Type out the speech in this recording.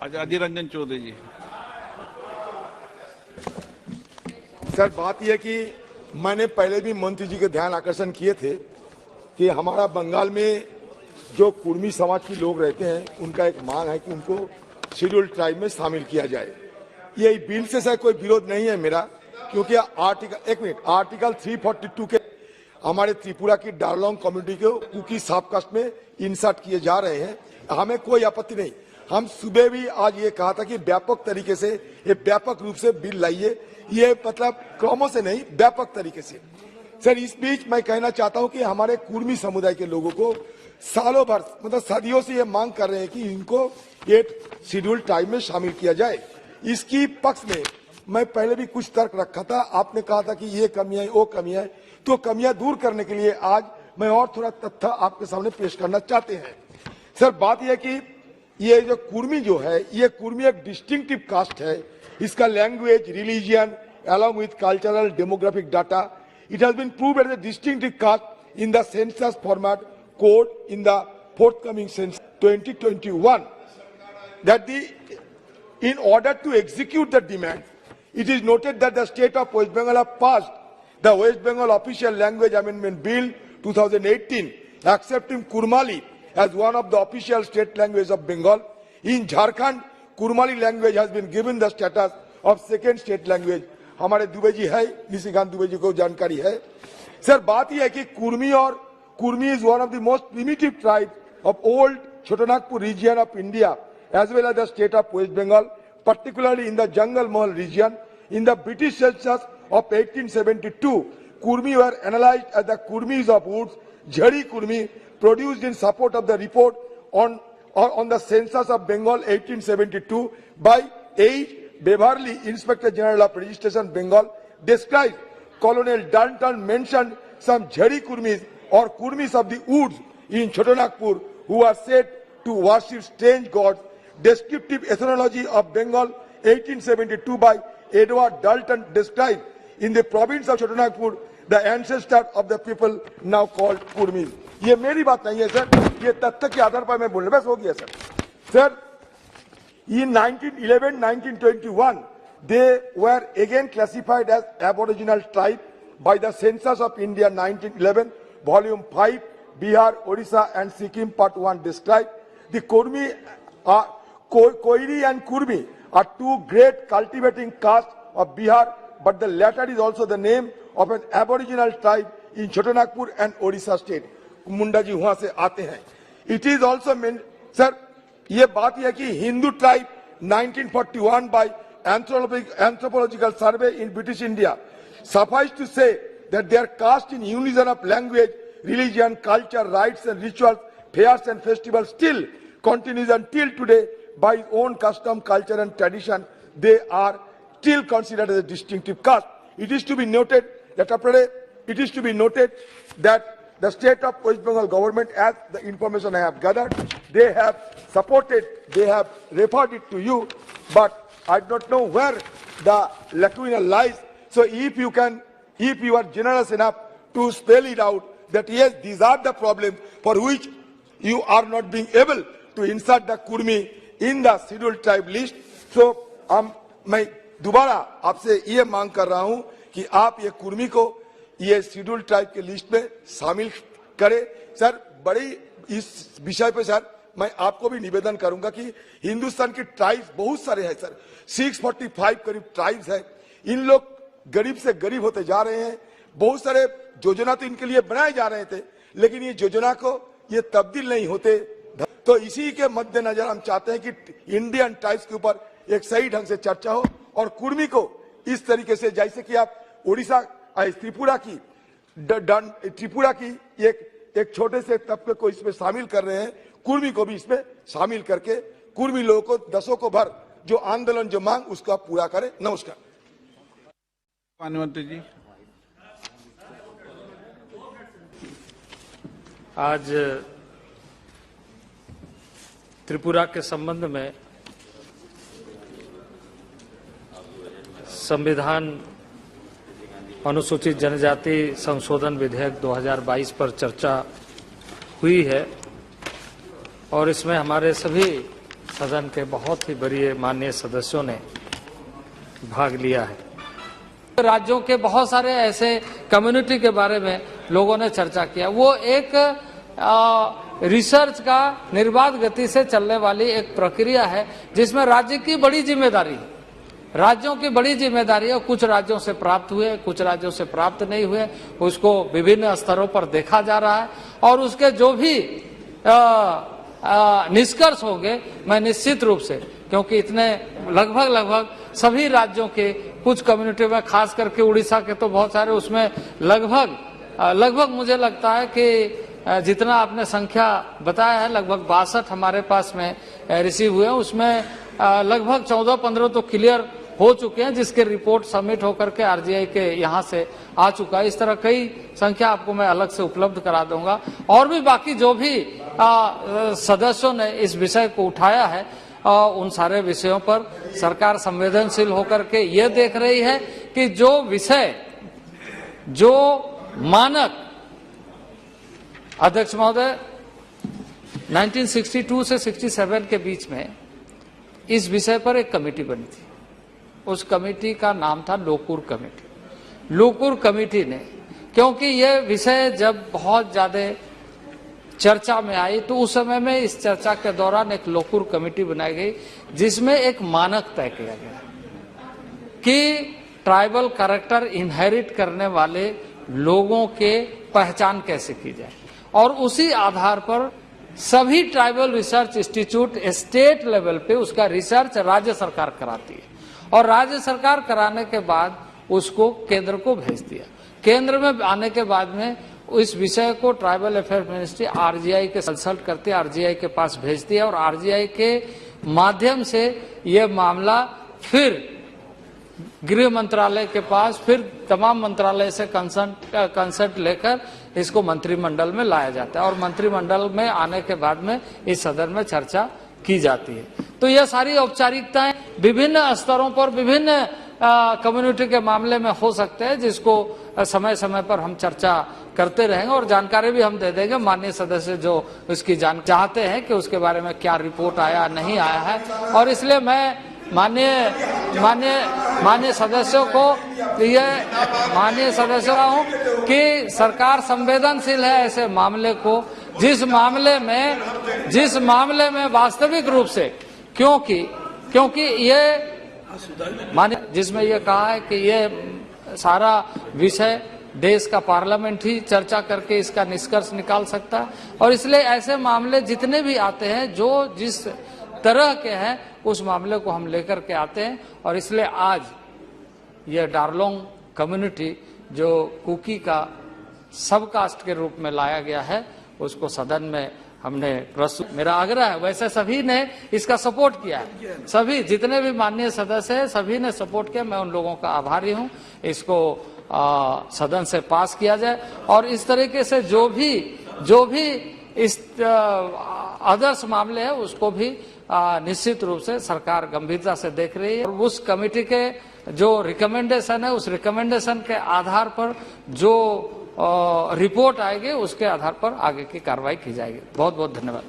अधीर रंजन चौधरी जी। Sir, बात यह कि मैंने पहले भी मंत्री जी के ध्यान आकर्षण किए थे कि हमारा बंगाल में जो कुर्मी समाज के लोग रहते हैं उनका एक मांग है कि उनको शेड्यूल ट्राइब में शामिल किया जाए। ये बिल से सर कोई विरोध नहीं है मेरा, क्योंकि आर्टिकल 342 के हमारे त्रिपुरा की डारलोंग कम्युनिटी को कुकी सब कास्ट में इंसर्ट किए जा रहे हैं। हमें कोई आपत्ति नहीं। हम सुबह भी आज ये कहा था कि व्यापक तरीके से ये व्यापक रूप से बिल लाइए, ये मतलब क्रमों से नहीं, व्यापक तरीके से। सर, इस बीच मैं कहना चाहता हूं कि हमारे कुर्मी समुदाय के लोगों को सालों भर मतलब सदियों से ये मांग कर रहे हैं कि इनको ये शेड्यूल ट्राइब में शामिल किया जाए। इसकी पक्ष में मैं पहले भी कुछ तर्क रखा था। आपने कहा था कि ये कमियां वो कमियां है, तो कमियां दूर करने के लिए आज मैं और थोड़ा तथ्य आपके सामने पेश करना चाहते हैं। सर, बात यह कि ये जो कुर्मी जो है, ये कुर्मी एक डिस्टिंक्टिव कास्ट है। इसका language, religion along with cultural demographic data, it has been proved as a distinctive caste in the census format code in the forthcoming census 2021 that in order to execute the demand, it is noted that the state of West Bengal have passed the West Bengal Official Language Amendment Bill 2018, accepting Kurmali as one of the official state languages of Bengal. In Jharkhand, Kurmali language has been given the status of second state language. हमारे दुबे जी है, निशिकांत दुबे जी को जानकारी है। Sir, बात यह है कि Kurmi is one of the most primitive tribes of old Chotanagpur region of India as well as the state of West Bengal, particularly in the Jungle Mahal region. In the British census of 1872, Kurmi were analyzed as the Kurmis of woods, Jhari Kurmi, produced in support of the report on the census of Bengal 1872 by H. Beverly, Inspector General of Registration, Bengal, described Colonel Danton mentioned some Jhari Kurmis or Kurmis of the woods in Chotanagpur who are said to worship strange gods. Descriptive ethnology of Bengal 1872 by Edward Dalton described in the province of Chotanagpur the ancestor of the people now called Kurmis. ये मेरी बात नहीं है sir, ये तथ्य के आधार पर मैं बोल रहा, बस हो गया sir. Sir, in 1911-1921, they were again classified as Aboriginal tribe by the Census of India 1911, Volume 5, Bihar, Odisha and Sikkim, Part 1 described. The Kurmi, Koiri and Kurmi are two great cultivating castes of Bihar, but the latter is also the name of an Aboriginal tribe in Chotanagpur and Odisha state. Munda ji वहां से आते हैं। It is also meant, sir, ये बात यह कि Hindu tribe 1941 by anthropological survey in British India. Suffice to say that their caste in unison of language, religion, culture, rites and rituals, fairs and festivals still continues until today by its own custom, culture and tradition. They are still considered as a distinctive caste. It is to be noted that the state of West Bengal government, as the information I have gathered, they have supported, they have referred it to you, but I don't know where the lacuna lies. So if you are generous enough to spell it out, that yes, these are the problems for which you are not being able to insert the Kurmi in the scheduled tribe list. So मैं दोबारा आपसे ये मांग कर रहा हूं कि आप ये कुर्मी को ये शेड्यूल ट्राइब के लिस्ट में शामिल करें। सर, बड़ी इस विषय पे सर मैं आपको भी निवेदन करूंगा कि हिंदुस्तान की ट्राइब्स बहुत सारे हैं सर, 645 करीब ट्राइब्स है। इन लोग गरीब से गरीब होते जा रहे हैं। बहुत सारे योजना तो इनके लिए बनाए जा रहे थे, लेकिन ये योजना को ये तब्दील नहीं होते। तो इसी के मद्देनजर हम चाहते हैं कि इंडियन ट्राइब्स के ऊपर एक सही ढंग से चर्चा हो और कुर्मी को इस तरीके से, जैसे कि आप उड़ीसा त्रिपुरा की एक छोटे से तबके को इसमें शामिल कर रहे हैं, कुर्मी को भी इसमें शामिल करके कुर्मी लोगों को दशकों भर जो आंदोलन जो मांग उसका पूरा करें। नमस्कार। मानवंत जी, आज त्रिपुरा के संबंध में संविधान अनुसूचित जनजाति संशोधन विधेयक 2022 पर चर्चा हुई है और इसमें हमारे सभी सदन के बहुत ही वरीय माननीय सदस्यों ने भाग लिया है। राज्यों के बहुत सारे ऐसे कम्युनिटी के बारे में लोगों ने चर्चा किया। वो एक रिसर्च का निर्बाध गति से चलने वाली एक प्रक्रिया है जिसमें राज्य की बड़ी जिम्मेदारी है, राज्यों की बड़ी जिम्मेदारी है। कुछ राज्यों से प्राप्त हुए, कुछ राज्यों से प्राप्त नहीं हुए, उसको विभिन्न स्तरों पर देखा जा रहा है और उसके जो भी निष्कर्ष होंगे, मैं निश्चित रूप से, क्योंकि इतने लगभग सभी राज्यों के कुछ कम्युनिटी में, खास करके उड़ीसा के तो बहुत सारे, उसमें लगभग मुझे लगता है कि जितना आपने संख्या बताया है, लगभग 62 हमारे पास में रिसीव हुए हैं। उसमें लगभग 14-15 तो क्लियर हो चुके हैं, जिसके रिपोर्ट सबमिट होकर के आरजीआई के यहाँ से आ चुका है। इस तरह कई संख्या आपको मैं अलग से उपलब्ध करा दूंगा। और भी बाकी जो भी सदस्यों ने इस विषय को उठाया है, उन सारे विषयों पर सरकार संवेदनशील होकर के ये देख रही है कि जो विषय, जो मानक, अध्यक्ष महोदय, 1962 से 67 के बीच में इस विषय पर एक कमेटी बनी थी। उस कमेटी का नाम था लोकूर कमेटी। लोकूर कमेटी ने, क्योंकि यह विषय जब बहुत ज्यादा चर्चा में आई, तो उस समय में इस चर्चा के दौरान एक लोकूर कमेटी बनाई गई जिसमें एक मानक तय किया गया कि ट्राइबल कैरेक्टर इनहेरिट करने वाले लोगों के पहचान कैसे की जाए। और उसी आधार पर सभी tribal research institute state level पे उसका रिसर्च राज्य सरकार कराती है और राज्य सरकार कराने के बाद उसको केंद्र को भेज दिया। केंद्र में आने के बाद में इस विषय को ट्राइबल अफेयर मिनिस्ट्री आरजीआई के कंसल्ट करते, आरजीआई के पास भेजती है और आरजीआई के माध्यम से यह मामला फिर गृह मंत्रालय के पास, फिर तमाम मंत्रालय से कंसल्ट लेकर इसको मंत्रिमंडल में लाया जाता है और मंत्रिमंडल में आने के बाद में इस सदन में चर्चा की जाती है। तो यह सारी औपचारिकताएं विभिन्न स्तरों पर, विभिन्न कम्युनिटी के मामले में हो सकते हैं, जिसको समय समय पर हम चर्चा करते रहेंगे और जानकारी भी हम दे देंगे। माननीय सदस्य जो उसकी जान चाहते हैं कि उसके बारे में क्या रिपोर्ट आया, नहीं आया है, और इसलिए मैं माननीय सदस्यों को हूँ कि सरकार संवेदनशील है ऐसे मामले को, जिस मामले में वास्तविक रूप से, क्योंकि ये जिसमें ये कहा है कि ये सारा विषय देश का पार्लियामेंट ही चर्चा करके इसका निष्कर्ष निकाल सकता है और इसलिए ऐसे मामले जितने भी आते हैं, जो जिस तरह के हैं, उस मामले को हम लेकर के आते हैं। और इसलिए आज यह डारलोंग कम्युनिटी जो कुकी का सब कास्ट के रूप में लाया गया है, उसको सदन में हमने प्रस्तुत, मेरा आग्रह है, वैसे सभी ने इसका सपोर्ट किया है, सभी जितने भी माननीय सदस्य हैं सभी ने सपोर्ट किया। मैं उन लोगों का आभारी हूं। इसको सदन से पास किया जाए और इस तरीके से जो भी इस आदर्श मामले है उसको भी निश्चित रूप से सरकार गंभीरता से देख रही है। और उस कमेटी के जो रिकमेंडेशन है, उस रिकमेंडेशन के आधार पर जो रिपोर्ट आएगी उसके आधार पर आगे की कार्रवाई की जाएगी। बहुत बहुत धन्यवाद।